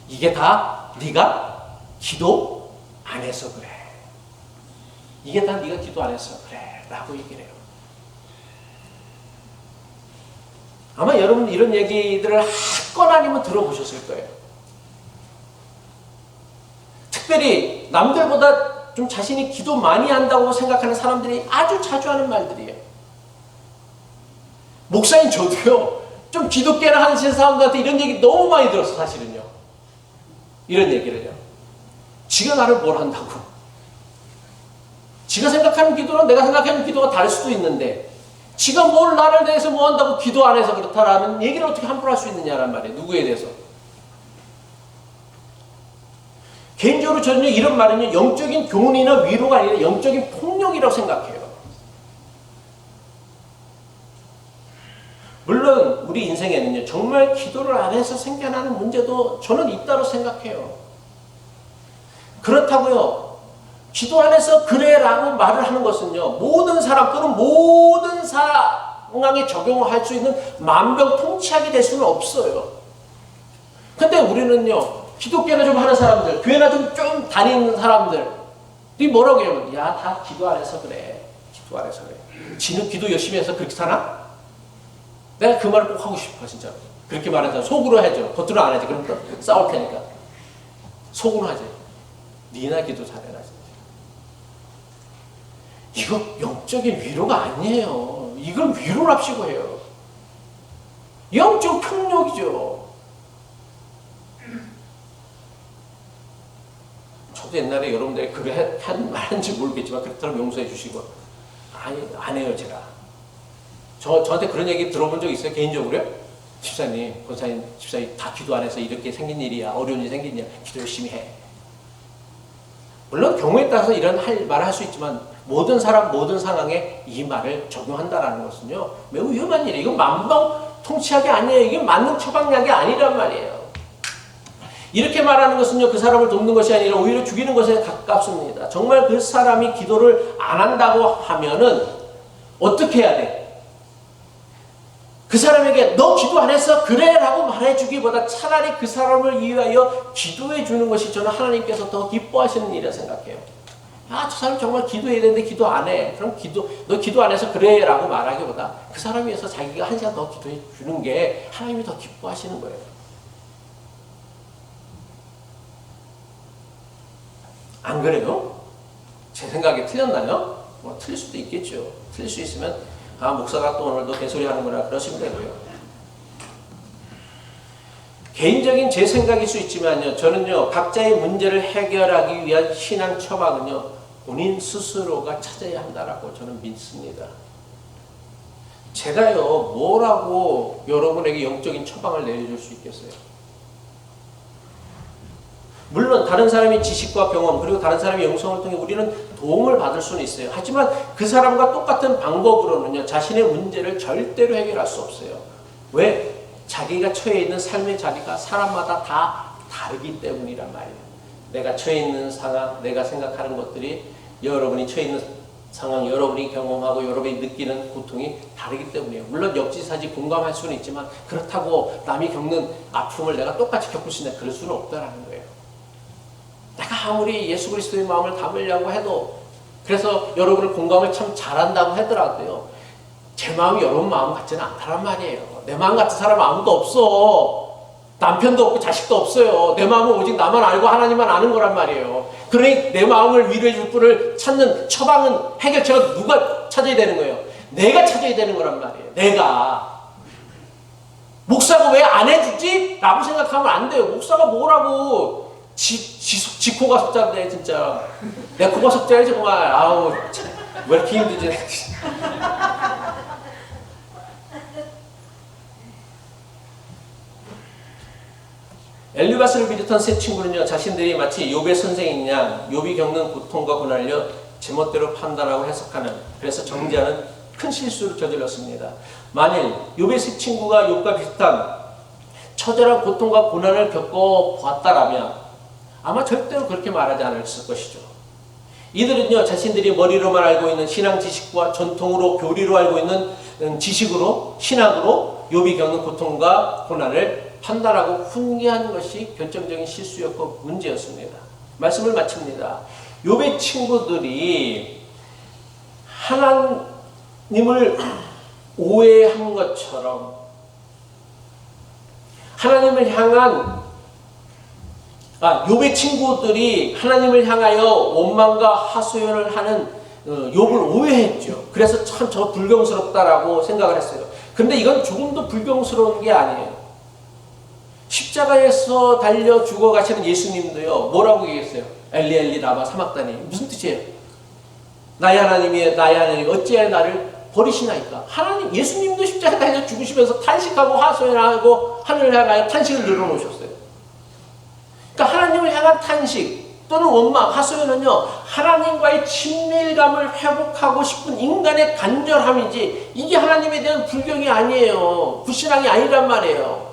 이게 다 네가 기도 안 해서 그래. 이게 다 네가 기도 안 해서 그래 라고 얘기를 해요. 아마 여러분 이런 얘기들을 한 건 아니면 들어보셨을 거예요. 특별히 남들보다 좀 자신이 기도 많이 한다고 생각하는 사람들이 아주 자주 하는 말들이에요. 목사인 저도요, 좀 기독교나 하는 사람들한테 이런 얘기 너무 많이 들었어, 사실은요. 이런 얘기를요. 지가 나를 뭘 한다고. 지가 생각하는 기도랑 내가 생각하는 기도가 다를 수도 있는데 지가 뭘 나를 대해서 뭐 한다고 기도 안 해서 그렇다라는 얘기를 어떻게 함부로 할 수 있느냐란 말이에요. 누구에 대해서. 개인적으로 저는 이런 말은요, 영적인 교훈이나 위로가 아니라 영적인 폭력이라고 생각해요. 물론 우리 인생에는요, 정말 기도를 안 해서 생겨나는 문제도 저는 있다고 생각해요. 그렇다고요, 기도 안 해서 그래 라고 말을 하는 것은요, 모든 사람 또는 모든 상황에 적용할 수 있는 만병통치약이 될 수는 없어요. 근데 우리는요, 기독교나 좀 하는 사람들, 교회나 좀 다니는 사람들이 뭐라고 해요? 야, 다 기도 안 해서 그래. 기도 안 해서 그래. 지는 기도 열심히 해서 그렇게 사나? 내가 그 말을 꼭 하고 싶어, 진짜. 그렇게 말해서 속으로 하죠. 겉으로 안 하지. 그럼 또 싸울 테니까. 속으로 하지. 니나 기도 잘해라. 이거 영적인 위로가 아니에요. 이건 위로랍시고 해요. 영적 폭력이죠. 저도 옛날에 여러분들이 그래 한 말인지 모르겠지만 그렇다면 용서해 주시고, 아니 안 해요 제가. 저한테 그런 얘기 들어본 적 있어요 개인적으로요? 집사님, 권사님, 집사님 다 기도 안 해서 이렇게 생긴 일이야, 어려운 일이 생긴 일이야, 기도 열심히 해. 물론 경우에 따라서 이런 말을 할 수 있지만 모든 사람 모든 상황에 이 말을 적용한다라는 것은요, 매우 위험한 일이에요. 이건 만병통치약이 아니에요. 이게 만능 처방약이 아니란 말이에요. 이렇게 말하는 것은요, 그 사람을 돕는 것이 아니라 오히려 죽이는 것에 가깝습니다. 정말 그 사람이 기도를 안 한다고 하면은 어떻게 해야 돼? 그 사람에게 너 기도 안 했어? 그래 라고 말해주기보다 차라리 그 사람을 위하여 기도해 주는 것이 저는 하나님께서 더 기뻐하시는 일이라 생각해요. 아, 저 사람 정말 기도해야 되는데 기도 안 해. 그럼 너 기도 안 해서 그래 라고 말하기보다 그 사람을 위해서 자기가 한 시간 더 기도해 주는 게 하나님이 더 기뻐하시는 거예요. 안 그래요? 제 생각에 틀렸나요? 뭐 틀릴 수도 있겠죠. 틀릴 수 있으면 아, 목사가 또 오늘도 개소리 하는구나 그러시면 되고요. 개인적인 제 생각일 수 있지만요, 저는요, 각자의 문제를 해결하기 위한 신앙 처방은요, 본인 스스로가 찾아야 한다라고 저는 믿습니다. 제가요, 뭐라고 여러분에게 영적인 처방을 내려줄 수 있겠어요? 물론 다른 사람의 지식과 경험, 그리고 다른 사람의 영성을 통해 우리는 도움을 받을 수는 있어요. 하지만 그 사람과 똑같은 방법으로는요, 자신의 문제를 절대로 해결할 수 없어요. 왜? 자기가 처해 있는 삶의 자리가 사람마다 다 다르기 때문이란 말이에요. 내가 처해 있는 상황, 내가 생각하는 것들이 여러분이 처해 있는 상황, 여러분이 경험하고 여러분이 느끼는 고통이 다르기 때문이에요. 물론 역지사지 공감할 수는 있지만 그렇다고 남이 겪는 아픔을 내가 똑같이 겪을 수 있는 그럴 수는 없다라는 거예요. 내가 아무리 예수 그리스도의 마음을 담으려고 해도, 그래서 여러분을 공감을 참 잘한다고 하더라도요, 제 마음이 여러분 마음 같지는 않다란 말이에요. 내 마음 같은 사람 아무도 없어. 남편도 없고 자식도 없어요. 내 마음은 오직 나만 알고 하나님만 아는 거란 말이에요. 그러니 내 마음을 위로해 줄 분을 찾는 처방은, 해결책은 누가 찾아야 되는 거예요? 내가 찾아야 되는 거란 말이에요. 내가. 목사가 왜 안 해주지? 라고 생각하면 안 돼요. 목사가 뭐라고. 지 코가 석자인데 진짜. 내 코가 석자야 정말. 아우 참, 왜 이렇게 힘들지? 엘리바스를 비롯한 세 친구는요, 자신들이 마치 욥의 선생인 양, 욥이 겪는 고통과 고난을 제멋대로 판단하고 해석하는, 그래서 정죄하는 큰 실수를 저질렀습니다. 만일 욥의 세 친구가 욥과 비슷한 처절한 고통과 고난을 겪어보았다라면 아마 절대로 그렇게 말하지 않았을 것이죠. 이들은요, 자신들이 머리로만 알고 있는 신앙 지식과 전통으로, 교리로 알고 있는 지식으로, 신학으로 욥이 겪는 고통과 고난을 판단하고 훈계한 것이 결정적인 실수였고 문제였습니다. 말씀을 마칩니다. 욥의 친구들이 하나님을 오해한 것처럼 하나님을 향한 욥의 친구들이 하나님을 향하여 원망과 하소연을 하는 욥을 오해했죠. 그래서 참 저 불경스럽다라고 생각을 했어요. 근데 이건 조금도 불경스러운 게 아니에요. 십자가에서 달려 죽어가시는 예수님도요, 뭐라고 얘기했어요? 엘리 엘리 라마 사막다니. 무슨 뜻이에요? 나의 하나님이 나의 하나님 어찌하여 나를 버리시나이까? 하나님, 예수님도 십자가에 달려 죽으시면서 탄식하고 하소연하고 하늘을 향하여 탄식을 늘어놓으셨어요. 그러니까 하나님을 향한 탄식 또는 원망, 하소연은요, 하나님과의 친밀감을 회복하고 싶은 인간의 간절함이지, 이게 하나님에 대한 불경이 아니에요. 불신앙이 아니란 말이에요.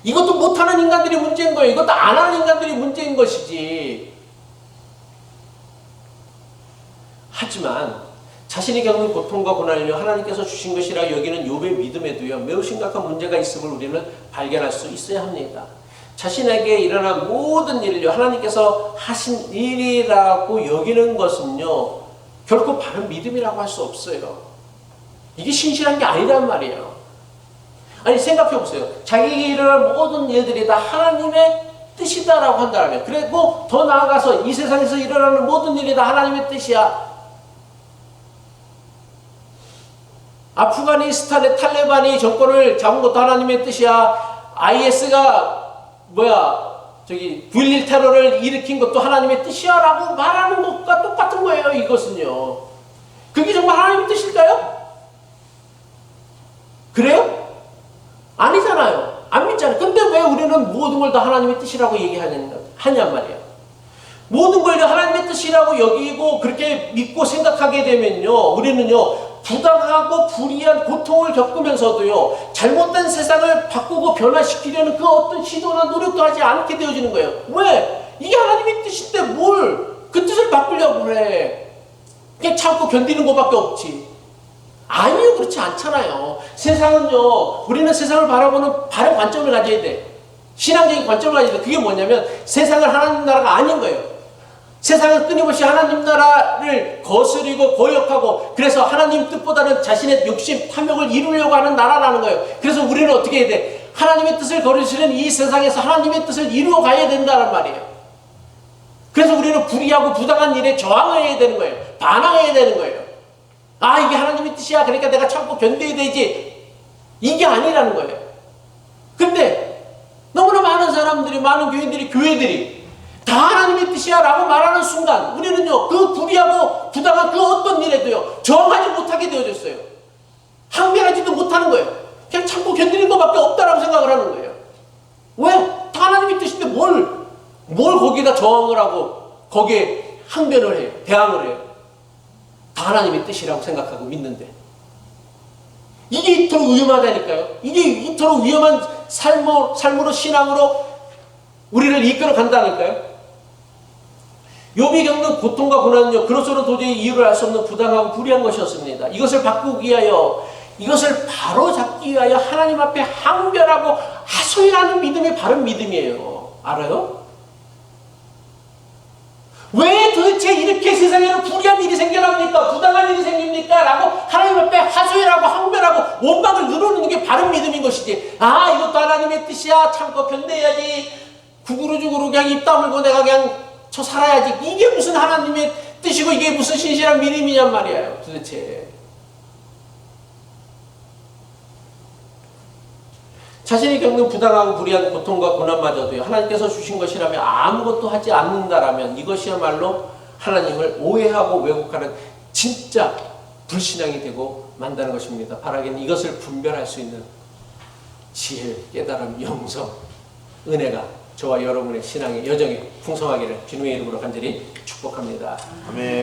이것도 못하는 인간들이 문제인 거예요. 이것도 안 하는 인간들이 문제인 것이지. 하지만 자신이 겪는 고통과 고난을 하나님께서 주신 것이라 여기는 욥의 믿음에도요, 매우 심각한 문제가 있음을 우리는 발견할 수 있어야 합니다. 자신에게 일어난 모든 일을요, 하나님께서 하신 일이라고 여기는 것은요, 결코 바른 믿음이라고 할 수 없어요. 이게 신실한 게 아니란 말이에요. 아니, 생각해 보세요. 자기에게 일어난 모든 일들이 다 하나님의 뜻이다라고 한다면, 그리고 더 나아가서 이 세상에서 일어나는 모든 일이 다 하나님의 뜻이야. 아프가니스탄의 탈레반이 정권을 잡은 것도 하나님의 뜻이야. IS가 9.11 테러를 일으킨 것도 하나님의 뜻이야 라고 말하는 것과 똑같은 거예요. 이것은요, 그게 정말 하나님의 뜻일까요? 그래요? 아니잖아요. 안 믿잖아요. 근데 왜 우리는 모든 걸 다 하나님의 뜻이라고 하냔 말이에요. 모든 걸 하나님의 뜻이라고 여기고 그렇게 믿고 생각하게 되면요, 우리는요, 부당하고 불의한 고통을 겪으면서도요, 잘못된 세상을 바꾸고 변화시키려는 그 어떤 시도나 노력도 하지 않게 되어지는 거예요. 왜? 이게 하나님의 뜻인데 뭘 그 뜻을 바꾸려고 그래. 그냥 참고 견디는 것밖에 없지. 아니요, 그렇지 않잖아요. 세상은요, 우리는 세상을 바라보는 바른 관점을 가져야 돼. 신앙적인 관점을 가져야 돼. 그게 뭐냐면 세상을 하나님 나라가 아닌 거예요. 세상은 끊임없이 하나님 나라를 거스리고 거역하고 그래서 하나님 뜻보다는 자신의 욕심, 탐욕을 이루려고 하는 나라라는 거예요. 그래서 우리는 어떻게 해야 돼? 하나님의 뜻을 거르시는 이 세상에서 하나님의 뜻을 이루어 가야 된다는 말이에요. 그래서 우리는 불의하고 부당한 일에 저항해야 되는 거예요. 반항해야 되는 거예요. 아, 이게 하나님의 뜻이야. 그러니까 내가 참고 견뎌야 되지. 이게 아니라는 거예요. 근데 너무나 많은 사람들이, 많은 교회들이 다 하나님의 뜻이야 라고 말하는 순간 우리는요, 그 불의하고 부당한 그 어떤 일에도요, 저항하지 못하게 되어졌어요. 항변하지도 못하는 거예요. 그냥 참고 견디는 것밖에 없다라고 생각을 하는 거예요. 왜? 다 하나님의 뜻인데 뭘 거기다 저항을 하고 거기에 항변을 해요. 대항을 해요. 다 하나님의 뜻이라고 생각하고 믿는데. 이게 이토록 위험하다니까요. 이게 이토록 위험한 삶으로, 신앙으로 우리를 이끌어 간다니까요. 욥이 겪는 고통과 고난은요, 그로서는 도저히 이유를 알 수 없는 부당하고 불의한 것이었습니다. 이것을 바꾸기 위하여, 이것을 바로 잡기 위하여 하나님 앞에 항변하고 하소연하는 믿음이 바른 믿음이에요. 알아요? 왜 도대체 이렇게 세상에는 불의한 일이 생겨납니까? 부당한 일이 생깁니까? 라고 하나님 앞에 하소연하고 항변하고 원망을 누르는 게 바른 믿음인 것이지. 아, 이것도 하나님의 뜻이야. 참고 견뎌야지. 구구루죽으로 그냥 입 다물고 내가 그냥 저 살아야지. 이게 무슨 하나님의 뜻이고 이게 무슨 신실한 믿음이냔 말이에요. 도대체. 자신이 겪는 부당하고 불의한 고통과 고난마저도요, 하나님께서 주신 것이라면 아무것도 하지 않는다라면 이것이야말로 하나님을 오해하고 왜곡하는 진짜 불신앙이 되고 만다는 것입니다. 바라기는 이것을 분별할 수 있는 지혜, 깨달음, 영성, 은혜가 저와 여러분의 신앙의 여정이 풍성하기를 주님의 이름으로 간절히 축복합니다. 아멘.